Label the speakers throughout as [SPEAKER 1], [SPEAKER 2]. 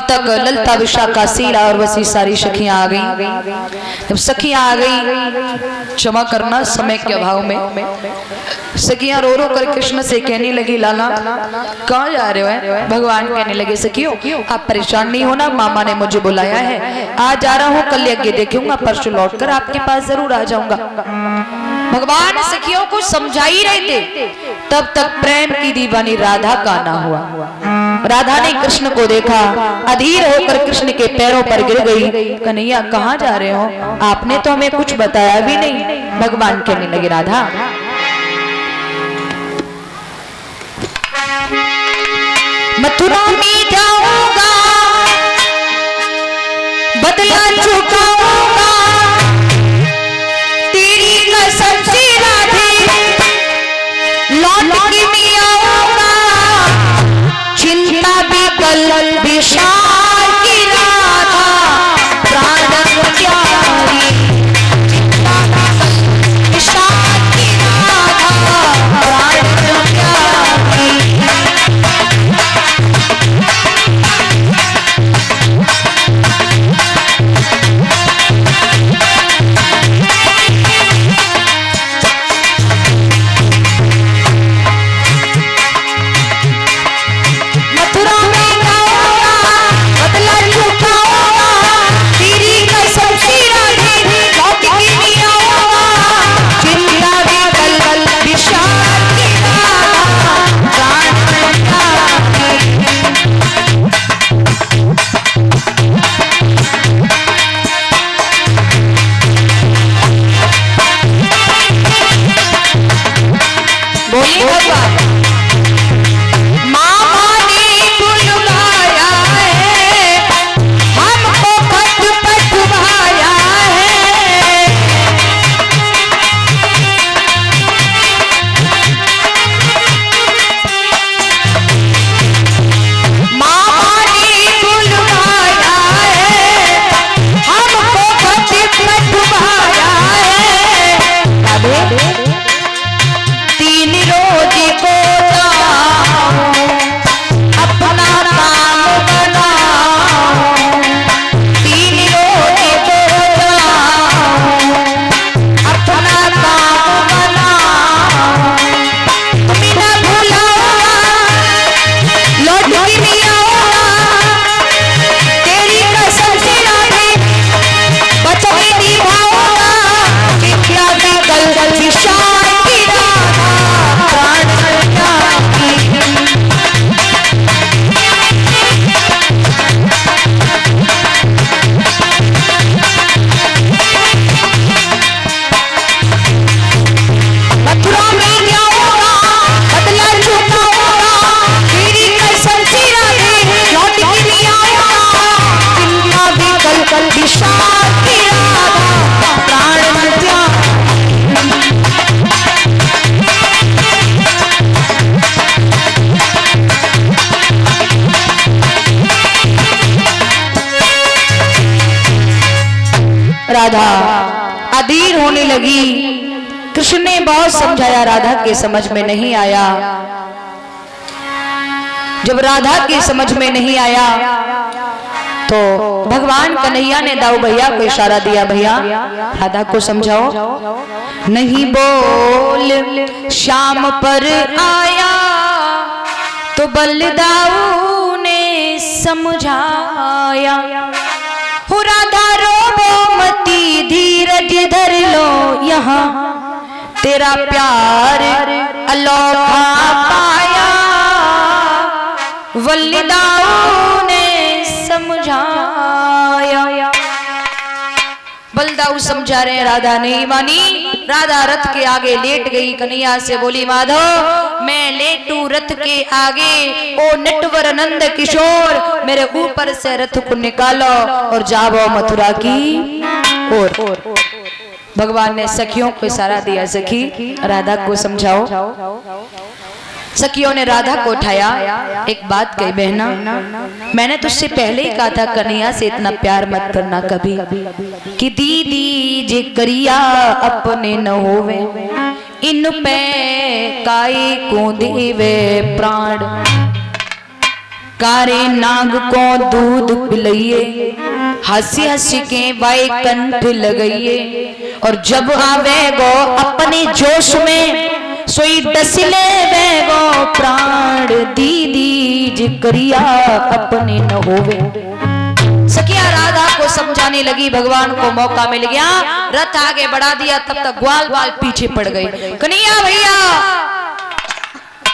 [SPEAKER 1] तक ललता विशाखा शीला और वसी सारी सखियां आ गई। जब सखियां आ गई, क्षमा करना समय के अभाव में, सखियां रो रो कर कृष्ण से कहने लगी, लाला कहाँ जा रहे हो? भगवान कहने लगे, सखियों आप परेशान नहीं होना, मामा ने मुझे बुलाया है, आज जा रहा हूँ, कल यज्ञ देखूंगा, परसों लौटकर आपके पास जरूर आ जाऊंगा। भगवान सखियों को समझा ही रहे थे, तब तक प्रेम की दीवानी राधा का आना हुआ। राधा ने कृष्ण को देखा, अधीर होकर कृष्ण के पैरों पर गिर गई। कन्हैया कहाँ जा रहे हो? आपने तो हमें कुछ बताया भी नहीं। भगवान कहने लगे, राधा मथुरा में जाऊंगा, बदला चुकाऊंगा, तेरी कसम से राधे लौट के मैं आऊंगा, चिंता भी कल विशाल की राधा प्राण प्यारी, चिंता विशाल की राधा प्राण प्यारी। राधा अधीर होने लगी। कृष्ण ने बहुत समझाया, राधा के समझ में नहीं आया। जब राधा के समझ में नहीं आया तो भगवान कन्हैया ने दाऊ भैया को इशारा दिया, भैया राधा को समझाओ। नहीं बोल श्याम पर आया तो बलदाऊ ने समझाया, हो राधा रोबो मती धीरज धर लो, यहाँ तेरा प्यार अलोखा पाया, बलदाऊ ने समझाया। बलदाऊ समझा रहे हैं, राधा नहीं मानी। राधा रथ के आगे लेट गई, कन्हैया से बोली, माधव मैं लेटू रथ के आगे, ओ नटवर नंद किशोर मेरे ऊपर से रथ को निकालो और जाओ मथुरा की ओर। भगवान ने सखियों को इशारा दिया, सखी राधा को समझाओ। सखियों ने राधा को उठाया, एक बात कही, बहना मैंने तुझसे पहले ही कहा था कन्हैया से इतना प्यार मत करना कभी, कि दीदी जे करिया अपने न होवे, इन पे काई को देवे प्राण। कारे नाग को दूध पिलइए, हंसी हंसी के वाई कंठ लगइए। और जब आवे गो अपने जोश में, सोई डसिले वेगो प्राण दीदी जिक्रिया अपने न होवे। सखिया राधा को समझाने लगी, भगवान को मौका मिल गया, रथ आगे बढ़ा दिया, तब तक ग्वाल बाल पीछे पड़ गए। कन्हैया भैया,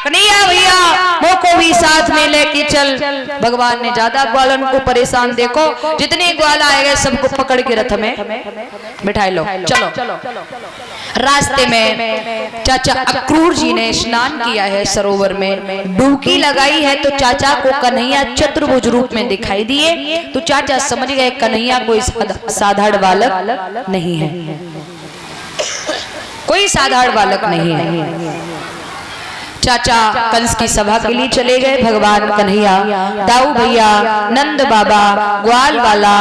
[SPEAKER 1] कन्हैया भैया मोको भी साथ में लेके चल। भगवान ने ज्यादा ग्वालन को परेशान देखो, जितने ग्वाल आए गए सबको पकड़ के रथ में बिठाई लो, चलो। रास्ते में चाचा अक्रूर जी ने स्नान किया है सरोवर में, डुबकी लगाई है, तो चाचा को कन्हैया चतुर्भुज रूप में दिखाई दिए। तो चाचा समझ गए कन्हैया कोई साधारण बालक नहीं है, कोई साधारण बालक नहीं है। चाचा कंस की सभा के लिए चले गए। भगवान कन्हैया, दाऊ भैया, नंद बाबा, ग्वाल वाला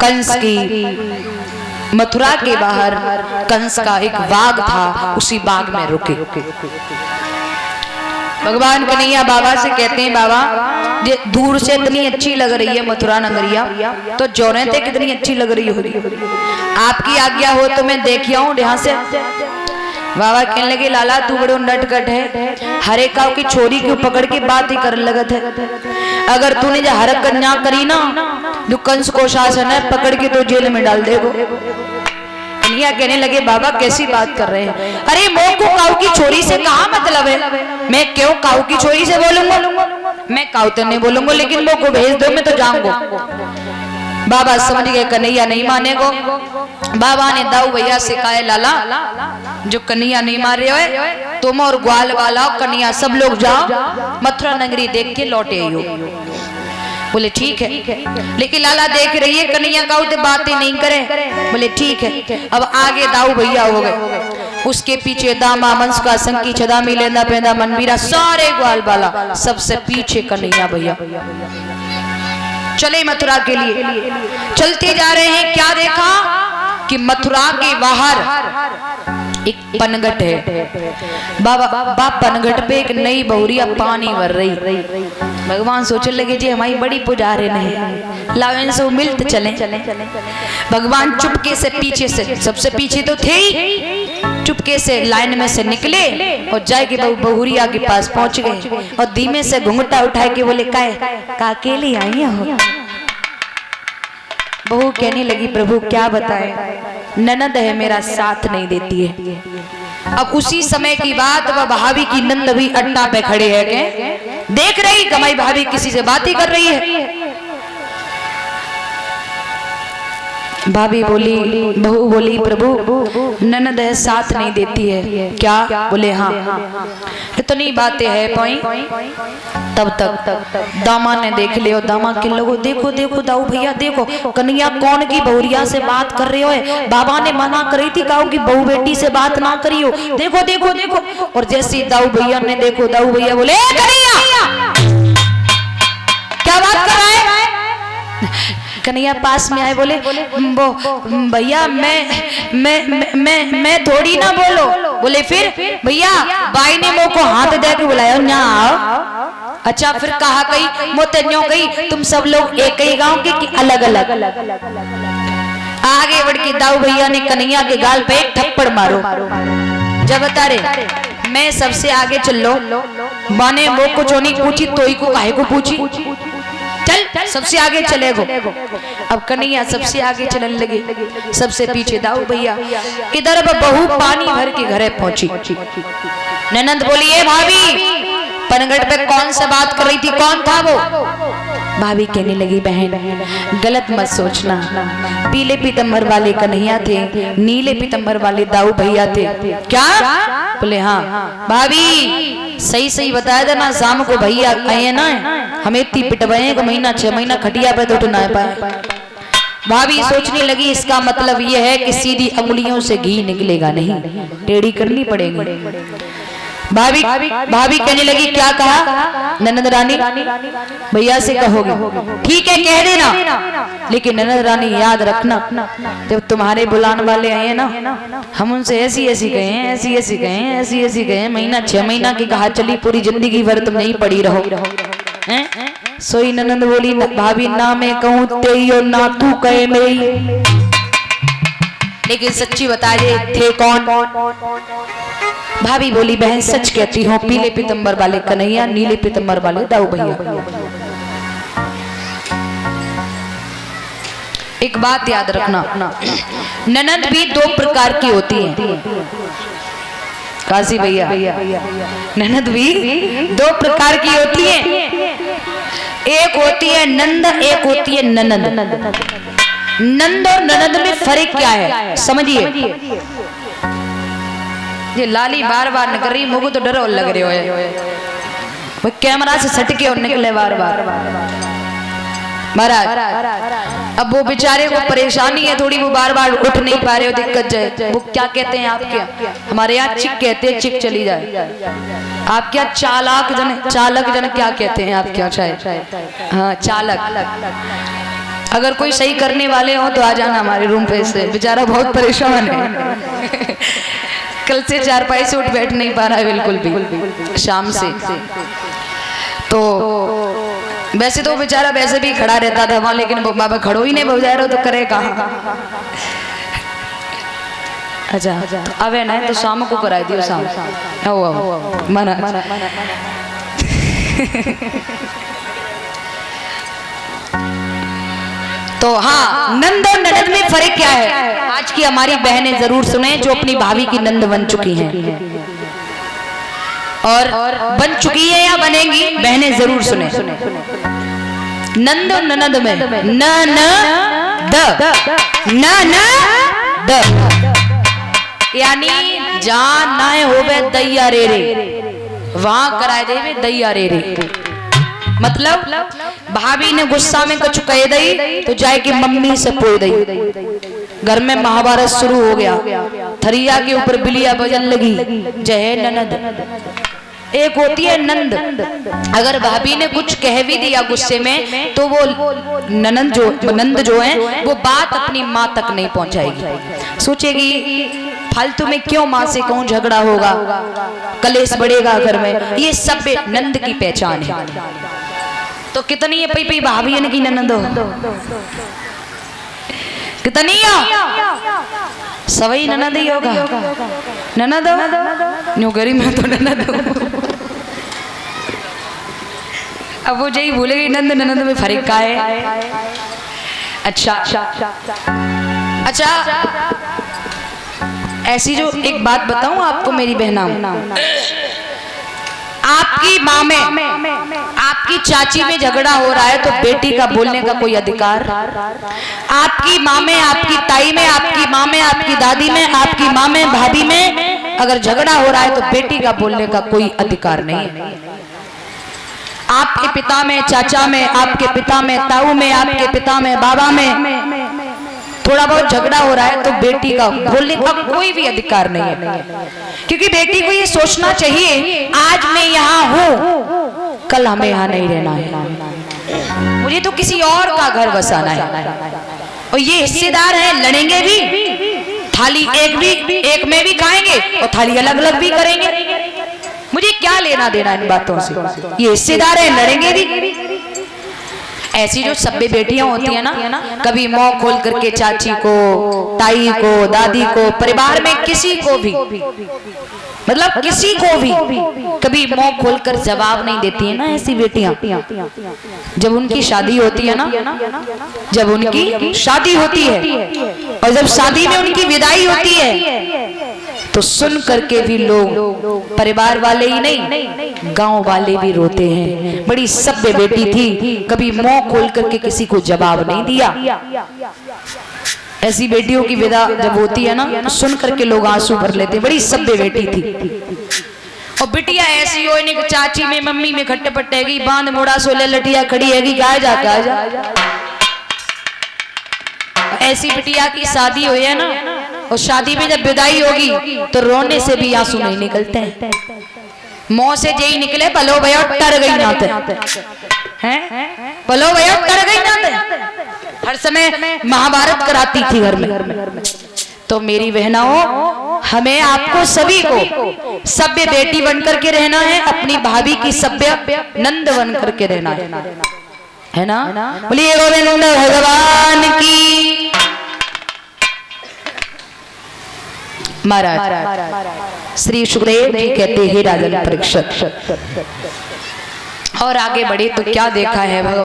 [SPEAKER 1] कंस की मथुरा के बाहर कंस का एक बाग था, उसी बाग में रुके। भगवान कन्हैया बाबा से कहते हैं, बाबा ये दूर से इतनी अच्छी लग रही है मथुरा नगरिया, तो जोरे थे कितनी अच्छी लग रही होगी, आपकी आज्ञा हो तो मैं देख आऊं यहाँ से। बाबा कहने लगे, लाला तू बड़ो नटखट है, हरे काव की छोरी क्यों पकड़ के बात ही कर लगत है। अगर तूने जो हरक कन्या करी ना, जो कंस को शासन है, पकड़ के तो जेल में डाल देगो। कन्हैया कहने लगे, बाबा कैसी बात कर रहे हैं, अरे मोह को काऊ की छोरी से कहा मतलब है, मैं क्यों काऊ की छोरी से बोलूंगा, मैं काऊ तो नहीं बोलूंगा, लेकिन मोह को भेज दो मैं तो जाऊंगा। बाबा समझ गए कन्हैया नहीं मानेगो। बाबा ने दाऊ भैया से कहा, लाला जो कन्हैया नहीं मारे हो, तुम और ग्वाल वाला कन्हैया सब लोग जाओ, मथुरा नगरी देख के लौटे आइयो। बोले ठीक है, लेकिन लाला देख रही है कन्हैया का तो बातें नहीं करे। बोले ठीक है। अब आगे दाऊ भैया हो गए, उसके पीछे दामा मंस का संकी छदा मिलेंदा पेंदा मनवीरा सारे ग्वाल वाला, सबसे पीछे कन्हैया भैया चले मथुरा के लिए। चलते जा रहे हैं, क्या देखा कि मथुरा के बाहर एक पनघट है। बाबा पनघट पे एक नई बहुरिया पानी भर रही। भगवान सोचने लगे जी हमारी बड़ी पुजारे नहीं, लाओ इनसे मिलते चले। भगवान चुपके से पीछे से, सबसे पीछे तो थे ही, चुपके से लाइन में से निकले और जाके बहुरिया के पास पहुंच गए और धीमे से घुंघटा उठाए के बोले, का अकेली आई हो। बहू कहने लगी, प्रभु क्या बताए, ननद है मेरा साथ नहीं देती है। अब उसी समय की बात, वह भाभी की नंद भी अड्डा पे खड़े है के देख रही कमाई भाभी किसी से बात ही कर रही है। भाभी बोली, बहू बोली, प्रभु ननद है साथ नहीं देती है क्या। बोले हाँ। इतनी बातें है पाई, तब तक दामा ने देख लियो। दामा के लोगो देखो देखो दाऊ भैया देखो, कन्हैया कौन की बहुरिया से बात कर रहे हो, बाबा ने मना करी थी काऊ की बहू बेटी से बात ना करियो, देखो देखो देखो। और जैसे दाऊ भैया ने देखो, दाऊ भैया बोले, कन्हैया क्या बात कर रहा है। कन्हैया पास में आए, बोले वो भैया मैं थोड़ी ना बोलो। बोले फिर भैया बाई ने मो को हाथ दे के बुलाया, यहाँ आओ। अच्छा फिर कहा कही मोते न्यों कही, तुम सब लोग एक ही गांव के कि अलग अलग। आगे बढ़ के दाऊ भैया ने कन्हैया के गाल पे एक थप्पड़ मारो। जब बता रहे मैं सबसे आगे चल लो, माने वो कुछ नहीं पूछी तो ही को काहे को पूछी, चल सबसे आगे चलेगो। अब कन्हैया सबसे आगे चलने लगे, सबसे पीछे दाऊ भैया। इधर बहू पानी भर के घरे पहुंची। ननद बोली, ए भाभी पनघट पे कौन से बात कर रही थी, कौन था वो। भाभी कहने लगी, बहन गलत मत सोचना, पीले पीतम्बर वाले कन्हैया थे, नीले पीतम्बर वाले दाऊ भैया थे। क्या। बोले हाँ। भाभी सही सही बताया था ना, शाम को भैया आए ना, हमें इतनी पिटवाए को महीना 6 महीना खटिया पे तो ना पाए। भाभी सोचने लगी इसका मतलब यह है कि सीधी अंगुलियों से घी निकलेगा नहीं, टेढ़ी करनी पड़ेगी। भाभी कहने लगी, क्या कहा। ननद रानी भैया से कहोगे, ठीक है कह देना, लेकिन ननद रानी याद रखना जब तुम्हारे बुलाने वाले आए ना, हम उनसे ऐसी ऐसी कहे, ऐसी ऐसी कहे, ऐसी ऐसी कहे, महीना 6 महीना की कहा चली, पूरी जिंदगी भर तुम नहीं पड़ी रहो। सोई ननद बोली भाभी ना मैं कहूँ तेरी और ना तू कहे मेरी, लेकिन सच्ची बताइए थे कौन? भाभी बोली बहन सच कहती हूँ, पीले पीतंबर वाले कन्हैया, नीले पीतंबर वाले दाऊ भैया। एक बात याद रखना, ननद भी दो प्रकार की होती है काशी भैया, ननद भी दो प्रकार की होती है। एक होती है नंद, एक होती है ननद। नंद और ननद में फर्क क्या है समझिए। ये लाली बार बार निकल रही, मुझे तो डर लग रहे हो, कैमरा से सटके और निकले बार बार महाराज। अब वो बेचारे को परेशानी है थोड़ी, वो बार बार उठ नहीं पा रहे हो, दिक्कत जाए। वो क्या कहते हैं आपके, हमारे यहाँ चिक कहते हैं, चिक चली जाए। आप क्या चालक जन क्या कहते हैं आप क्या? शायद हाँ चालक। अगर कोई सही करने वाले हो तो आ जाना हमारे रूम पे से, बेचारा बहुत परेशान है। कल से चारपाई से उठ बैठ नहीं पा रहा है बिल्कुल भी, शाम से। तो वैसे तो बेचारा वैसे भी खड़ा रहता था वहां, लेकिन वो बाबा खड़ो ही नहीं बजा रहे, तो करे कहाँ? अच्छा अबे नहीं तो शाम को कराई दियो, शाम आओ मना। तो हाँ, नंद और ननद में फर्क क्या है आज की हमारी बहनें जरूर सुने, जो अपनी भाभी की नंद बन चुकी हैं और बन चुकी है या बनेंगी, बहनें जरूर सुने। नंद और ननद में न न द यानी जहां ना होवे दैया रे वहां कराए देवे दैया रे। मतलब भाभी ने गुस्सा में कुछ कह दई तो जाए कि मम्मी से पोई दई। घर में महाभारत शुरू हो गया, थरिया के ऊपर बिलिया बजन लगी, जय ननद। एक होती है नंद, अगर भाभी ने कुछ कह भी दिया गुस्से में तो वो नंद जो है वो बात अपनी माँ तक नहीं पहुंचाएगी। सोचेगी फालतू में क्यों माँ से कहूं, झगड़ा होगा, कलेश बढ़ेगा घर में। ये सब नंद की पहचान है। तो कितनी है पई भाभी इनकी ननद कितनी सवई ननद ही होगा। ननद न्यू गरी में तो ननद। अब वो यही भूलेगी नंद ननद में फर्क का है। अच्छा ऐसी जो एक बात बताऊं आपको मेरी बहना, आपकी माँ में आपकी चाची में झगड़ा हो रहा है तो बेटी का बोलने का कोई अधिकार? आपकी माँ में, आपकी ताई में, आपकी माँ में, आपकी दादी में, आपकी माँ में, भाभी में अगर झगड़ा हो रहा है तो बेटी का बोलने का कोई अधिकार नहीं है। आपके पिता में, चाचा में, आपके पिता में, ताऊ में, आपके पिता में, बाबा में थोड़ा बहुत झगड़ा हो रहा है तो बेटी का बोलने का कोई भी अधिकार नहीं है। क्योंकि बेटी को ये सोचना चाहिए आज मैं यहाँ हूँ, कल हमें यहाँ नहीं रहना है, मुझे तो किसी और का घर बसाना है। और ये हिस्सेदार हैं, लड़ेंगे भी, थाली एक में भी खाएंगे और थाली अलग अलग भी करेंगे। मुझे क्या लेना देना इन बातों से, ये हिस्सेदार हैं, लड़ेंगे भी। ऐसी जो सभ्य बेटियां होती है ना, कभी मुंह खोल करके चाची को, ताई को, दादी को, परिवार में किसी को भी, मतलब किसी को भी कभी मुंह खोलकर जवाब नहीं देती है ना ऐसी बेटियां। जब उनकी शादी होती है ना, जब उनकी शादी होती है और जब शादी में उनकी विदाई होती है तो सुन करके भी लोग, परिवार वाले ही नहीं गांव वाले भी रोते हैं। बड़ी सभ्य बेटी थी, कभी मुंह खोल करके किसी को जवाब नहीं दिया। ऐसी बेटियों की विदा जब होती है ना तो सुन करके लोग आंसू भर लेते। बड़ी सभ्य बेटी थी। और बिटिया ऐसी हो नहीं, चाची में मम्मी में खट्टे पट्टेगी, बांध मोड़ा सोले लटिया खड़ी हैगी, गाय जा गाय जा। ऐसी बिटिया की शादी हुई है ना, और शादी में जब विदाई होगी तो रोने से भी आंसू नहीं निकलते हैं। मुंह से जई निकले पलो भैया टर गई नाते हैं, पलो भैया टर गई नाते। हर समय महाभारत कराती थी घर में, तो मेरी बहनाओं, हमें आपको सभी को सभ्य बेटी बनकर के रहना है, अपनी भाभी की सभ्य नंद बन करके रहना है ना। बोलिए गोविंद भगवान की। महाराज श्री सुखदेव जी कहते हैं राजन परीक्षित, और आगे बढ़े तो क्या देखा है भगवान।